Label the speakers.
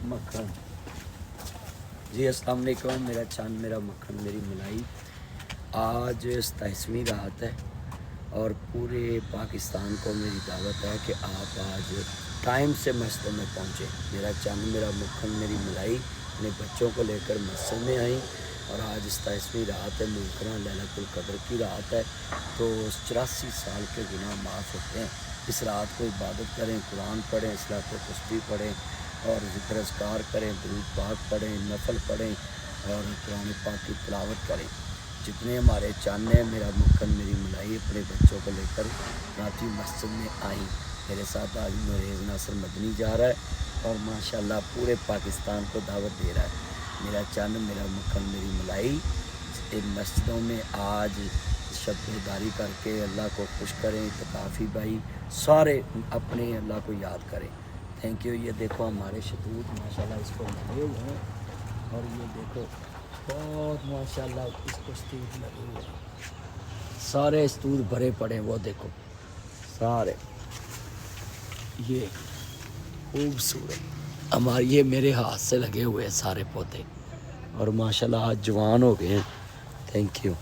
Speaker 1: मक्खन जी, अस्सलाम वालेकुम। मेरा चांद मेरा मक्खन मेरी मलाई। आज 27वीं रात है और पूरे पाकिस्तान को मेरी दावत है कि आप आज टाइम से मस्जिद में पहुँचें। मेरा चांद मेरा मक्खन मेरी मलाई अपने बच्चों को लेकर मस्जिद में आई और आज 27वीं रात है, मुल्करा लैलतुल क़द्र की रात है। तो 84 साल के गुनाह माफ़ होते हैं। इस रात को इबादत करें, कुरान पढ़ें, सलात व तस्बीह पढ़ें और ज़िक्र अज़कार करें, दुरूद पाक पढ़ें, नफल पढ़ें और कुरान पाक की तिलावत करें। जितने हमारे चाहने हैं मेरा मक्खन मेरी मलाई अपने बच्चों को लेकर राती मस्जिद में आई। मेरे साथ आज नूरेज़ नासिर मदनी जा रहा है और माशाल्लाह पूरे पाकिस्तान को दावत दे रहा है। मेरा चांद मेरा मक्खन मेरी मलाई इन मस्जिदों में आज शब्दारी करके अल्लाह को खुश करें। तो काफ़ी भाई सारे अपने अल्लाह को याद करें। Thank you. ये देखो हमारे शतूत माशाल्लाह इसको लगे हुए हैं और ये देखो बहुत माशाल्लाह इसको स्तूत लगे हुए हैं, सारे स्तूत भरे पड़े हैं। वो देखो सारे ये खूबसूरत हमारे ये मेरे हाथ से लगे हुए हैं सारे पौधे और माशाल्लाह आज जवान हो गए हैं। Thank you.